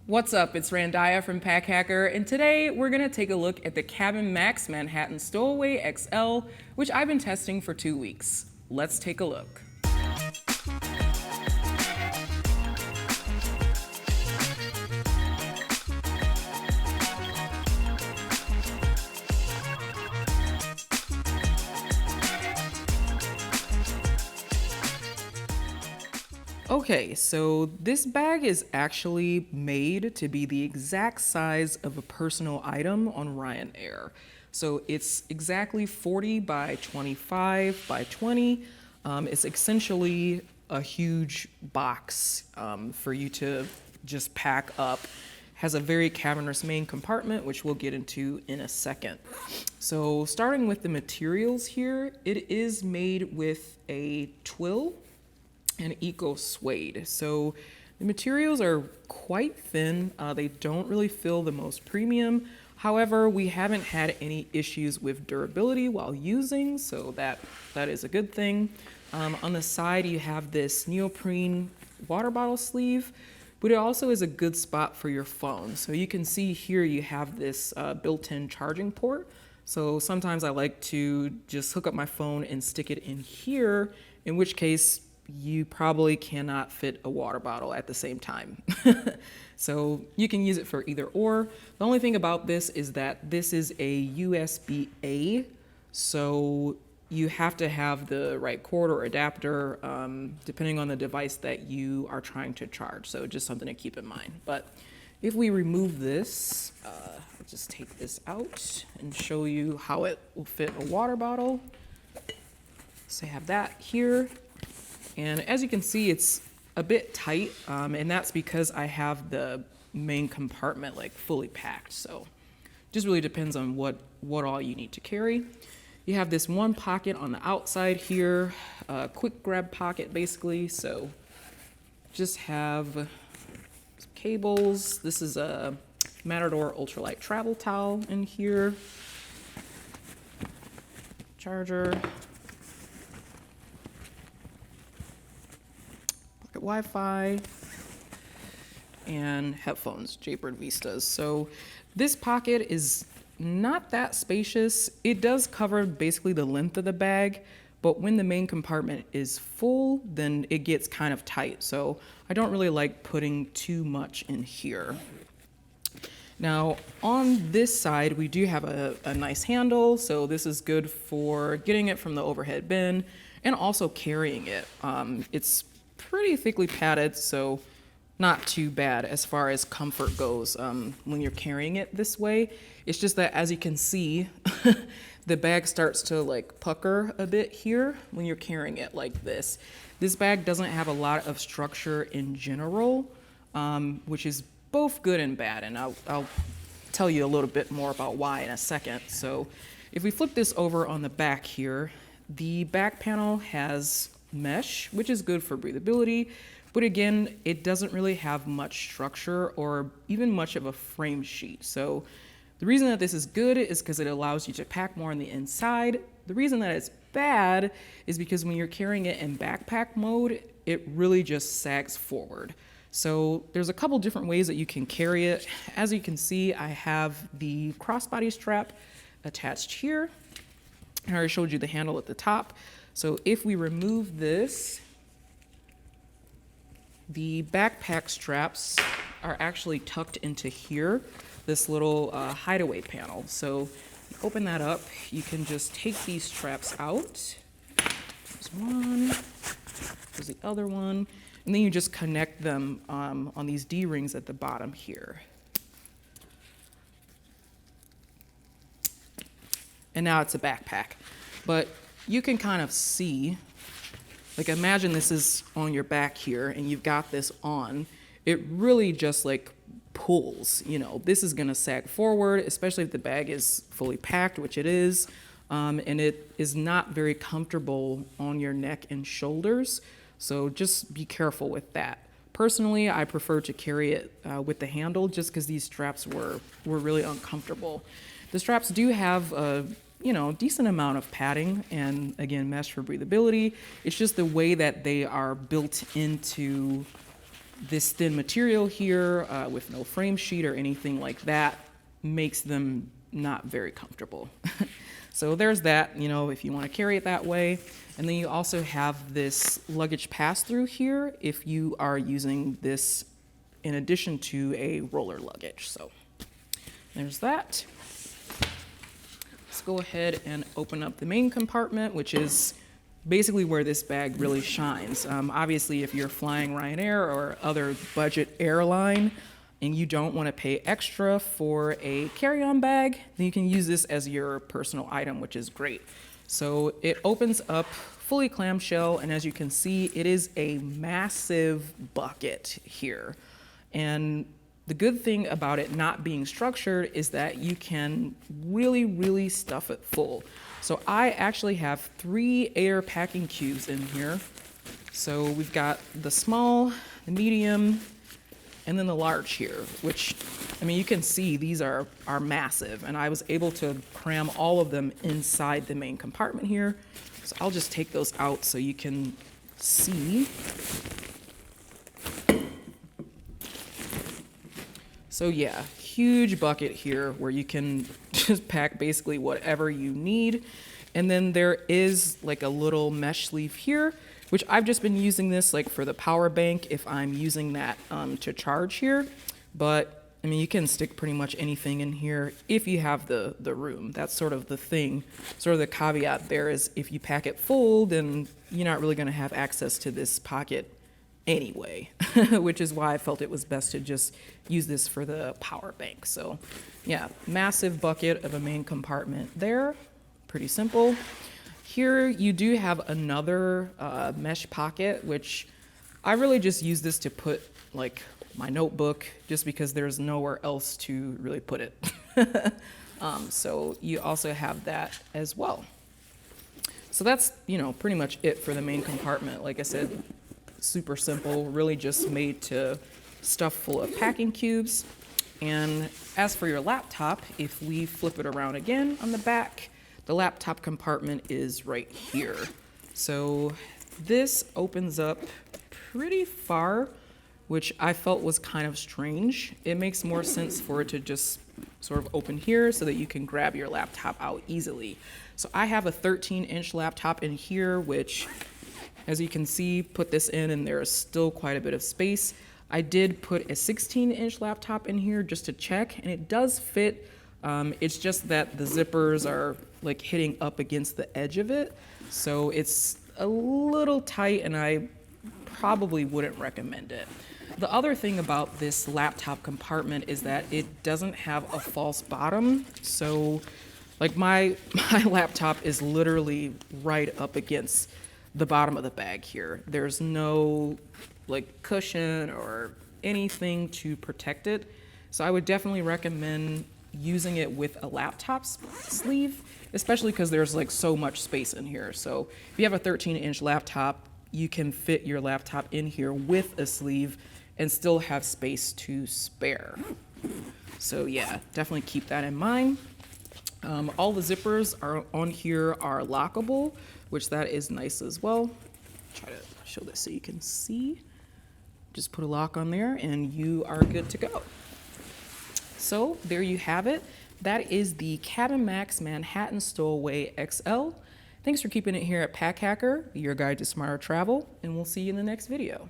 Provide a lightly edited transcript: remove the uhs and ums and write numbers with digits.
What's up? It's Randaya from Pack Hacker, and today we're going to take a look at the Cabin Max Manhattan Stowaway XL, which I've been testing for 2 weeks. Let's take a look. Okay, so this bag is actually made to be the exact size of a personal item on Ryanair. So it's exactly 40 by 25 by 20. It's essentially a huge box for you to just pack up. Has a very cavernous main compartment, which we'll get into in a second. So starting with the materials here, it is made with a twill and eco suede. So the materials are quite thin. They don't really feel the most premium. However, we haven't had any issues with durability while using, so that is a good thing. On the side, you have this neoprene water bottle sleeve, but it also is a good spot for your phone. So you can see here you have this built-in charging port. So sometimes I like to just hook up my phone and stick it in here, in which case you probably cannot fit a water bottle at the same time. So you can use it for either or. The only thing about this is that this is a USB-A, so you have to have the right cord or adapter depending on the device that you are trying to charge. So just something to keep in mind. But if we remove this, I'll just take this out and show you how it will fit a water bottle. So I have that here. And as you can see, it's a bit tight, and that's because I have the main compartment like fully packed. So just really depends on what all you need to carry. You have this one pocket on the outside here, a quick grab pocket basically. So just have some cables. This is a Matador ultralight travel towel in here. Charger. Wi-Fi, and headphones, Jaybird Vistas. So this pocket is not that spacious. It does cover basically the length of the bag, but when the main compartment is full, then it gets kind of tight. So I don't really like putting too much in here. Now on this side, we do have a nice handle. So this is good for getting it from the overhead bin and also carrying it. It's pretty thickly padded, so not too bad as far as comfort goes when you're carrying it this way. It's just that, as you can see, the bag starts to like pucker a bit here when you're carrying it like this. This bag doesn't have a lot of structure in general, which is both good and bad, and I'll tell you a little bit more about why in a second. So if we flip this over on the back here, the back panel has mesh, which is good for breathability, but again, it doesn't really have much structure or even much of a frame sheet. So the reason that this is good is because it allows you to pack more on the inside. The reason that it's bad is because when you're carrying it in backpack mode, it really just sags forward. So there's a couple different ways that you can carry it. As you can see, I have the crossbody strap attached here. I already showed you the handle at the top. So if we remove this, the backpack straps are actually tucked into here, this little hideaway panel. So open that up, you can just take these straps out. There's one, there's the other one, and then you just connect them on these D-rings at the bottom here. And now it's a backpack. But you can kind of see, like imagine this is on your back here and you've got this on. It really just like pulls, this is gonna sag forward, especially if the bag is fully packed, which it is, and it is not very comfortable on your neck and shoulders. So just be careful with that. Personally, I prefer to carry it with the handle just because these straps were really uncomfortable. The straps do have a decent amount of padding and again, mesh for breathability. It's just the way that they are built into this thin material here with no frame sheet or anything like that makes them not very comfortable. So there's that, you know, if you want to carry it that way. And then you also have this luggage pass-through here if you are using this in addition to a roller luggage. So there's that. Let's go ahead and open up the main compartment, which is basically where this bag really shines. Obviously, if you're flying Ryanair or other budget airline and you don't want to pay extra for a carry-on bag, then you can use this as your personal item, which is great. So it opens up fully clamshell, and as you can see, it is a massive bucket here. And the good thing about it not being structured is that you can really, really stuff it full. So I actually have 3 air packing cubes in here. So we've got the small, the medium, and then the large here, which, I mean, you can see these are massive, and I was able to cram all of them inside the main compartment here. So I'll just take those out so you can see. So yeah, huge bucket here where you can just pack basically whatever you need. And then there is like a little mesh sleeve here, which I've just been using this like for the power bank if I'm using that to charge here. But I mean, you can stick pretty much anything in here if you have the room. That's sort of the thing, sort of the caveat there is if you pack it full, then you're not really gonna have access to this pocket anyway, which is why I felt it was best to just use this for the power bank. So yeah, massive bucket of a main compartment there, pretty simple. Here you do have another mesh pocket, which I really just use this to put like my notebook, just because there's nowhere else to really put it. So you also have that as well. So that's, you know, pretty much it for the main compartment. Like I said, super simple, really just made to stuff full of packing cubes. And as for your laptop, if we flip it around again on the back, the laptop compartment is right here. So this opens up pretty far, which I felt was kind of strange. It makes more sense for it to just sort of open here so that you can grab your laptop out easily. So I have a 13-inch laptop in here, which, as you can see, put this in and there is still quite a bit of space. I did put a 16-inch laptop in here just to check, and it does fit. It's just that the zippers are like hitting up against the edge of it. So it's a little tight and I probably wouldn't recommend it. The other thing about this laptop compartment is that it doesn't have a false bottom. So like my laptop is literally right up against the bottom of the bag here. There's no like cushion or anything to protect it. So I would definitely recommend using it with a laptop sleeve, especially because there's like so much space in here. So if you have a 13-inch laptop, you can fit your laptop in here with a sleeve and still have space to spare. So yeah, definitely keep that in mind. All the zippers are on here are lockable, which that is nice as well. Try to show this so you can see. Just put a lock on there and you are good to go. So there you have it. That is the Cabin Max Manhattan Stowaway XL. Thanks for keeping it here at Pack Hacker, your guide to smarter travel, and we'll see you in the next video.